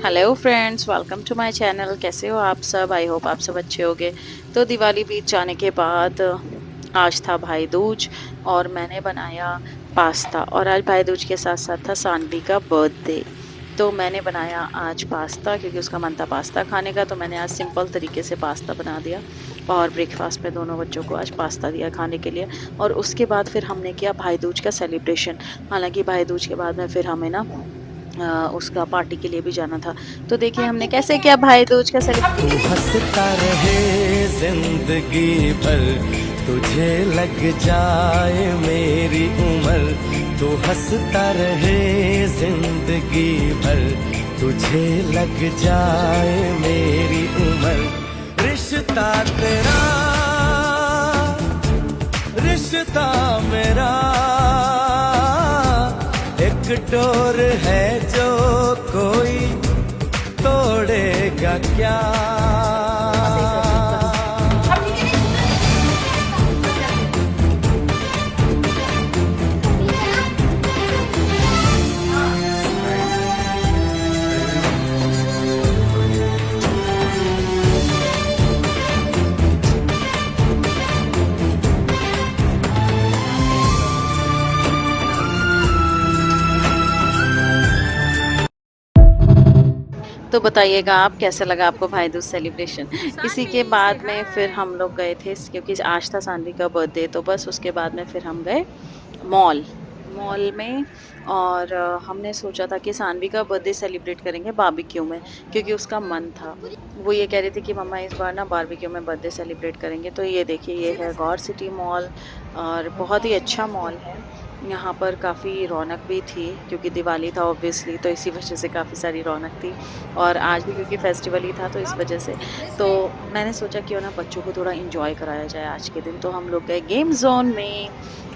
Hello friends, welcome to my channel. कैसे हो आप सब? आई होप आप सब अच्छे होंगे। तो दिवाली बीत जाने के बाद आज था भाई दूज और मैंने बनाया पास्ता। और आज भाई दूज के साथ साथ था सानवी का बर्थडे। तो मैंने बनाया आज पास्ता क्योंकि उसका मन था पास्ता खाने का। तो मैंने आज सिंपल तरीके से पास्ता बना दिया और ब्रेकफास्ट में दोनों बच्चों को आज पास्ता दिया खाने के लिए। और उसके बाद फिर हमने किया भाई दूज का सेलिब्रेशन। हालांकि भाई दूज के बाद में फिर हमें ना उसका पार्टी के लिए भी जाना था। तो देखिए हमने कैसे किया भाई दूज का तू सेलिब्रेशन। हंसता रहे जिंदगी भर, तुझे लग जाए मेरी उम्र। तू हंसता रहे जिंदगी भर, तुझे लग जाए मेरी उम्र। रिश्ता तेरा, रिश्ता मेरा, एक डोर है जो कोई तोड़ेगा क्या। तो बताइएगा आप कैसा लगा आपको भाई दूज सेलिब्रेशन। इसी के बाद में फिर हम लोग गए थे क्योंकि आज था सानवी का बर्थडे। तो बस उसके बाद में फिर हम गए मॉल मॉल में। और हमने सोचा था कि सानवी का बर्थडे सेलिब्रेट करेंगे बारबेक्यू में क्योंकि उसका मन था। वो ये कह रही थी कि मम्मा इस बार ना बारबेक्यू में बर्थडे सेलिब्रेट करेंगे। तो ये देखिए ये है गौर सिटी मॉल और बहुत ही अच्छा मॉल है। यहाँ पर काफ़ी रौनक भी थी क्योंकि दिवाली था ऑब्वियसली, तो इसी वजह से काफ़ी सारी रौनक थी। और आज भी क्योंकि फेस्टिवल ही था तो इस वजह से तो मैंने सोचा क्यों ना बच्चों को थोड़ा एंजॉय कराया जाए आज के दिन। तो हम लोग गए गेम जोन में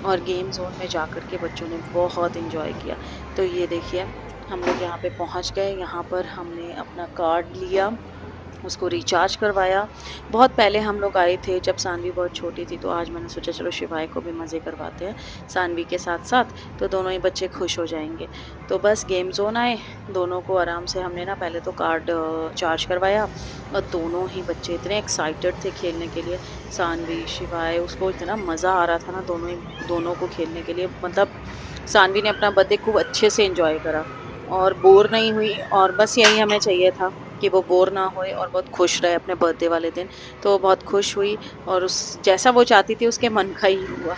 और गेम जोन में जाकर के बच्चों ने बहुत एंजॉय किया। तो ये देखिए हम लोग यहाँ पे पहुँच गए। यहाँ पर हमने अपना कार्ड लिया, उसको रिचार्ज करवाया। बहुत पहले हम लोग आए थे जब सानवी बहुत छोटी थी। तो आज मैंने सोचा चलो शिवाय को भी मज़े करवाते हैं सानवी के साथ साथ, तो दोनों ही बच्चे खुश हो जाएंगे। तो बस गेम जोन आए, दोनों को आराम से हमने ना पहले तो कार्ड चार्ज करवाया। और दोनों ही बच्चे इतने एक्साइटेड थे खेलने के लिए। सानवी शिवाय उसको इतना मज़ा आ रहा था ना दोनों को खेलने के लिए। मतलब सानवी ने अपना बर्थडे खूब अच्छे से एंजॉय करा और बोर नहीं हुई। और बस यही हमें चाहिए था कि वो बोर ना होए और बहुत खुश रहे अपने बर्थडे वाले दिन। तो वो बहुत खुश हुई और उस जैसा वो चाहती थी उसके मन का ही हुआ।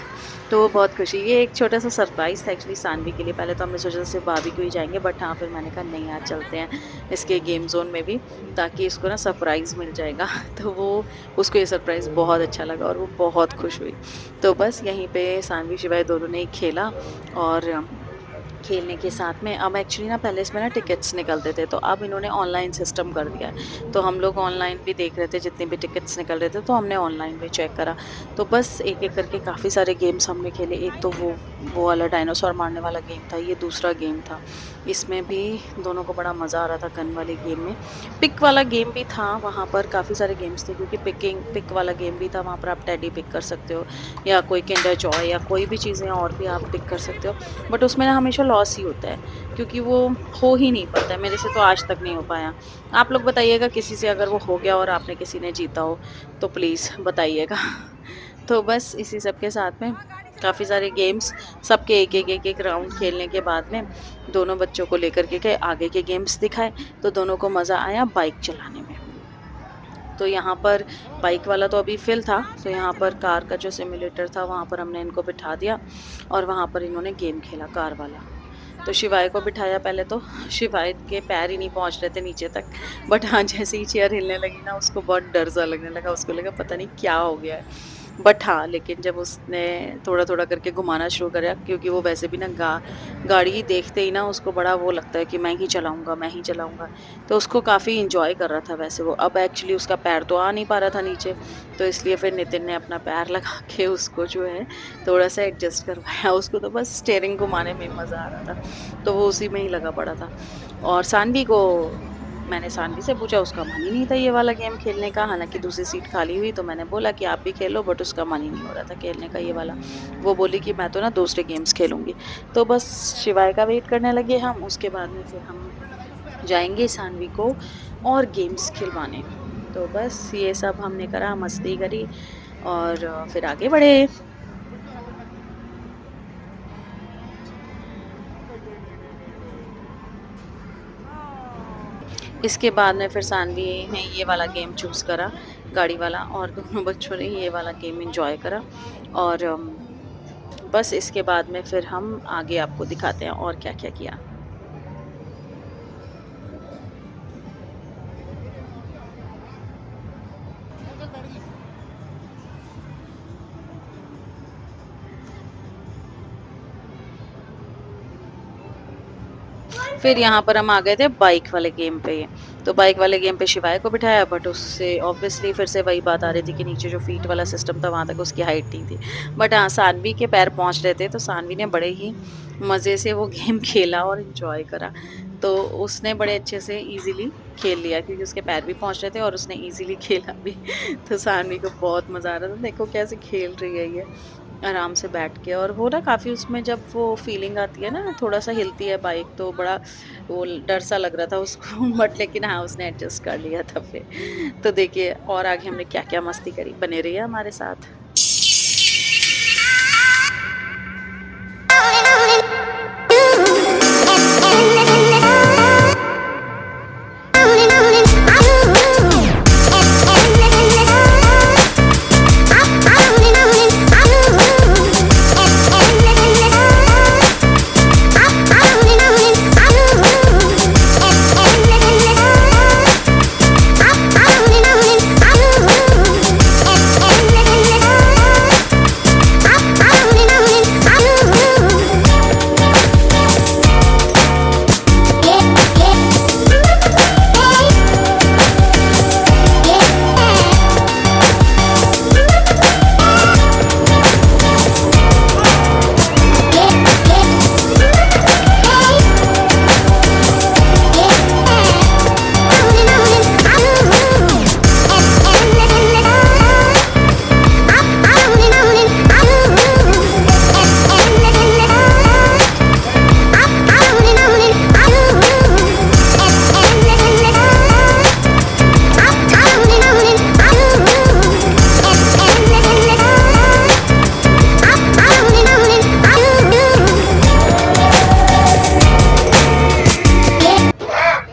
तो वो बहुत खुश हुई। ये एक छोटा-सा सरप्राइज़ था एक्चुअली सानवी के लिए। पहले तो हमने सोचा था सिर्फ़ बारबेक्यू ही जाएँगे, बट हाँ, फिर मैंने कहा नहीं आज चलते हैं इसके गेम ज़ोन में भी, ताकि इसको ना सरप्राइज़ मिल जाएगा। तो वो उसको ये सरप्राइज़ बहुत अच्छा लगा और वो बहुत खुश हुई। तो बस यहीं पे सानवी शिवाय दोनों ने ही खेला। और खेलने के साथ में अब एक्चुअली ना पहले इसमें ना टिकट्स निकलते थे, तो अब इन्होंने ऑनलाइन सिस्टम कर दिया है। तो हम लोग ऑनलाइन भी देख रहे थे, जितने भी टिकट्स निकल रहे थे तो हमने ऑनलाइन भी चेक करा। तो बस एक-एक करके काफ़ी सारे गेम्स हमने खेले। एक तो वो वाला डायनासोर मारने वाला गेम था, ये दूसरा गेम था। इसमें भी दोनों को बड़ा मज़ा आ रहा था गन वाले गेम में। पिक वाला गेम भी था, वहाँ पर काफ़ी सारे गेम्स थे क्योंकि पिक वाला गेम भी था। वहाँ पर आप टेडी पिक कर सकते हो या कोई किंडर जॉय या कोई भी चीज़ें और भी आप पिक कर सकते हो। बट उसमें ना हमेशा लॉस ही होता है क्योंकि वो हो ही नहीं पाता है। मेरे से तो आज तक नहीं हो पाया। आप लोग बताइएगा किसी से अगर वो हो गया और आपने किसी ने जीता हो तो प्लीज़ बताइएगा। तो बस इसी सब के साथ में काफ़ी सारे गेम्स, सबके एक-एक राउंड खेलने के बाद में दोनों बच्चों को लेकर के गए, आगे के गेम्स दिखाए। तो दोनों को मज़ा आया बाइक चलाने में। तो यहाँ पर बाइक वाला तो अभी फ़िल था, तो यहाँ पर कार का जो सिम्युलेटर था वहाँ पर हमने इनको बिठा दिया और वहाँ पर इन्होंने गेम खेला कार वाला। तो शिवाय को बिठाया पहले तो शिवाय के पैर ही नहीं पहुँच रहे थे नीचे तक। बट हाँ, जैसे ही चेयर हिलने लगी ना उसको बहुत डर सा लगने लगा, उसको लगा पता नहीं क्या हो गया है। बट हाँ, लेकिन जब उसने थोड़ा-थोड़ा करके घुमाना शुरू करा क्योंकि वो वैसे भी ना गाड़ी देखते ही ना उसको बड़ा वो लगता है कि मैं ही चलाऊँगा, मैं ही चलाऊँगा। तो उसको काफ़ी एन्जॉय कर रहा था वैसे वो। अब एक्चुअली उसका पैर तो आ नहीं पा रहा था नीचे, तो इसलिए फिर नितिन ने अपना पैर लगा के उसको जो है थोड़ा-सा एडजस्ट करवाया। उसको तो बस स्टीयरिंग घुमाने में ही मज़ा आ रहा था, तो वो उसी में ही लगा पड़ा था। और सानवी को मैंने सानवी से पूछा, उसका मन ही नहीं था ये वाला गेम खेलने का। हालाँकि दूसरी सीट खाली हुई तो मैंने बोला कि आप भी खेलो, बट उसका मन ही नहीं हो रहा था खेलने का ये वाला। वो बोली कि मैं तो ना दूसरे गेम्स खेलूँगी। तो बस शिवाय का वेट करने लगे हम, उसके बाद में फिर हम जाएँगे सानवी को और गेम्स खिलवाने। तो बस ये सब हमने करा, मस्ती करी और फिर आगे बढ़े। इसके बाद में फिर सानवी ने ये वाला गेम चूज़ करा, गाड़ी वाला, और दोनों बच्चों ने ये वाला गेम एन्जॉय करा और बस इसके बाद में फिर हम आगे आपको दिखाते हैं और क्या-क्या किया। फिर यहाँ पर हम आ गए थे बाइक वाले गेम पे। तो बाइक वाले गेम पे शिवाय को बिठाया, बट उससे ऑब्वियसली फिर से वही बात आ रही थी कि नीचे जो फीट वाला सिस्टम था वहाँ तक उसकी हाइट नहीं थी। बट हाँ, सानवी के पैर पहुँच रहे थे तो सानवी ने बड़े ही मज़े से वो गेम खेला और एन्जॉय करा। तो उसने बड़े अच्छे से ईज़िली खेल लिया क्योंकि उसके पैर भी पहुँच रहे थे और उसने ईज़िली खेला भी। तो सानवी को बहुत मज़ा आ रहा था, देखो कैसे खेल रही है ये। आराम से बैठ के, और वो ना काफ़ी उसमें जब वो फीलिंग आती है ना, थोड़ा-सा हिलती है बाइक तो बड़ा वो डर सा लग रहा था उसको बट लेकिन हाँ, उसने एडजस्ट कर लिया था फिर। तो देखिए और आगे हमने क्या-क्या मस्ती करी, बने रहिए हमारे साथ।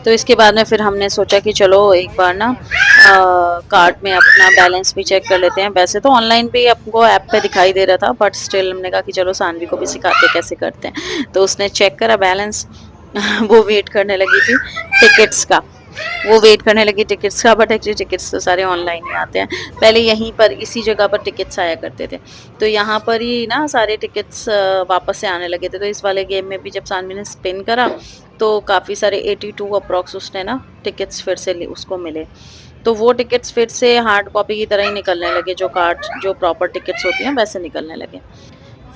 तो इसके बाद में फिर हमने सोचा कि चलो एक बार ना कार्ट में अपना बैलेंस भी चेक कर लेते हैं। वैसे तो ऑनलाइन भी आपको ऐप पे दिखाई दे रहा था, बट स्टिल हमने कहा कि चलो सानवी को भी सिखाते हैं कैसे करते हैं। तो उसने चेक करा बैलेंस वो वेट करने लगी थी टिकट्स का। वो वेट करने लगी टिकट्स का, बट एक्चुअली टिकट्स तो सारे ऑनलाइन ही आते हैं। पहले यहीं पर इसी जगह पर टिकट्स आया करते थे, तो यहाँ पर ही ना सारे टिकट्स वापस से आने लगे थे। तो इस वाले गेम में भी जब सानवी ने स्पिन करा तो काफ़ी सारे 82 अप्रॉक्स उसने ना टिकट्स फिर से उसको मिले। तो वो टिकट्स फिर से हार्ड कॉपी की तरह ही निकलने लगे, जो कार्ड जो प्रॉपर टिकट्स होती हैं वैसे निकलने लगे।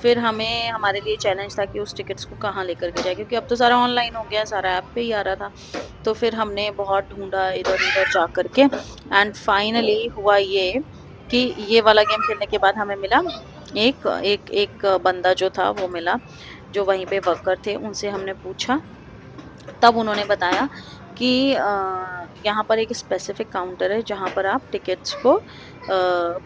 फिर हमें हमारे लिए चैलेंज था कि उस टिकट्स को कहाँ लेकर के जाए, क्योंकि अब तो सारा ऑनलाइन हो गया, सारा ऐप पे ही आ रहा था। तो फिर हमने बहुत ढूँढा इधर-उधर जा कर के, एंड फाइनली हुआ ये कि ये वाला गेम खेलने के बाद हमें मिला एक एक एक बंदा जो था वो मिला, जो वहीं पे वर्कर थे। उनसे हमने पूछा, तब उन्होंने बताया कि यहाँ पर एक स्पेसिफिक काउंटर है जहाँ पर आप टिकट्स को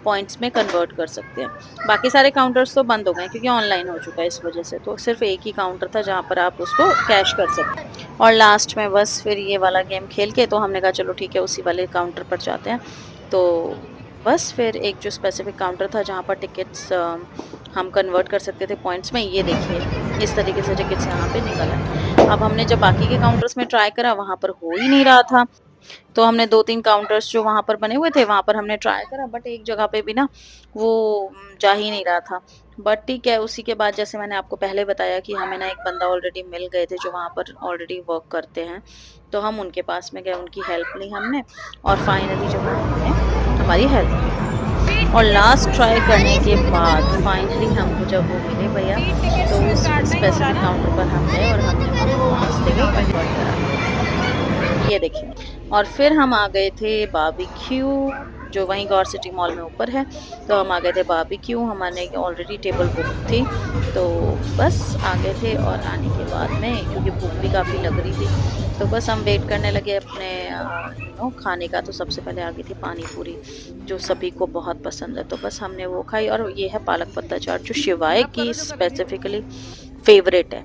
पॉइंट्स में कन्वर्ट कर सकते हैं। बाकी सारे काउंटर्स तो बंद हो गए क्योंकि ऑनलाइन हो चुका है इस वजह से, तो सिर्फ एक ही काउंटर था जहाँ पर आप उसको कैश कर सकते हैं। और लास्ट में बस फिर ये वाला गेम खेल के तो हमने कहा चलो ठीक है उसी वाले काउंटर पर जाते हैं। तो बस फिर एक जो स्पेसिफिक काउंटर था जहाँ पर टिकट्स हम कन्वर्ट कर सकते थे पॉइंट्स में, ये देखिए इस तरीके से टिकट्स यहाँ पे निकल आए। अब हमने जब बाकी के काउंटर्स में ट्राई करा वहाँ पर हो ही नहीं रहा था, तो हमने 2-3 काउंटर्स जो वहाँ पर बने हुए थे वहाँ पर हमने ट्राई करा, बट एक जगह पे भी ना वो जा ही नहीं रहा था। बट ठीक है, उसी के बाद जैसे मैंने आपको पहले बताया कि हमें ना एक बंदा ऑलरेडी मिल गए थे जो वहाँ पर ऑलरेडी वर्क करते हैं, तो हम उनके पास में गए, उनकी हेल्प ली हमने और फाइनली जो है उन्होंने हमारी हेल्प की। और लास्ट ट्राई करने के बाद फाइनली हमको जब वो मिले भैया, तो उस स्पेसिफिक काउंटर पर हम गए और हमने उनको पहुँचते हुए कन्वर्ट करा। ये देखिए, और फिर हम आ गए थे बारबेक्यू जो वहीं गौर सिटी मॉल में ऊपर है। तो हम आ गए थे बारबेक्यू, हमारे ऑलरेडी टेबल बुक थी, तो बस आ गए थे। और आने के बाद में क्योंकि भूख भी काफ़ी लग रही थी, तो बस हम वेट करने लगे अपने खाने का। तो सबसे पहले आ गई थी पानी पूरी, जो सभी को बहुत पसंद है, तो बस हमने वो खाई। और ये है पालक पत्ता चाट, जो शिवाय की स्पेसिफिकली फेवरेट है।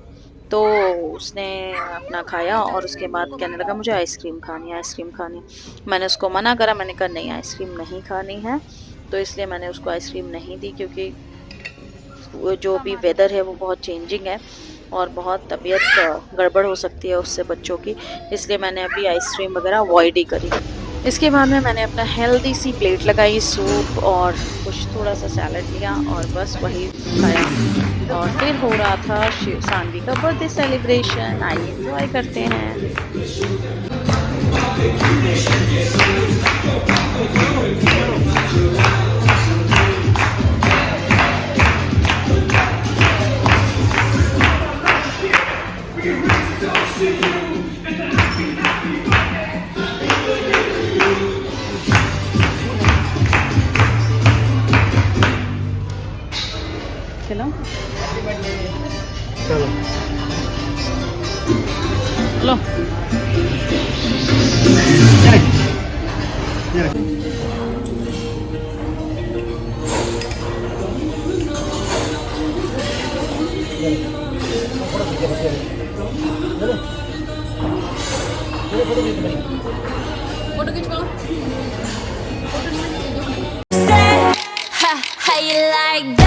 तो उसने अपना खाया और उसके बाद कहने लगा मुझे आइसक्रीम खानी है, आइसक्रीम खानी है। मैंने उसको मना करा, मैंने कहा नहीं आइसक्रीम नहीं खानी है। तो इसलिए मैंने उसको आइसक्रीम नहीं दी, क्योंकि वो जो भी वेदर है वो बहुत चेंजिंग है और बहुत तबीयत गड़बड़ हो सकती है उससे बच्चों की, इसलिए मैंने अभी आइसक्रीम वगैरह अवॉइड ही करी। इसके बाद में मैंने अपना हेल्दी सी प्लेट लगाई, सूप और कुछ थोड़ा सा सैलड लिया और बस वही खाया। और फिर हो रहा था शिव सानवी का बर्थडे सेलिब्रेशन, आइए एंजॉय करते हैं। चलो चलो लो। Photo खिंचवाओ। Say, how you like that?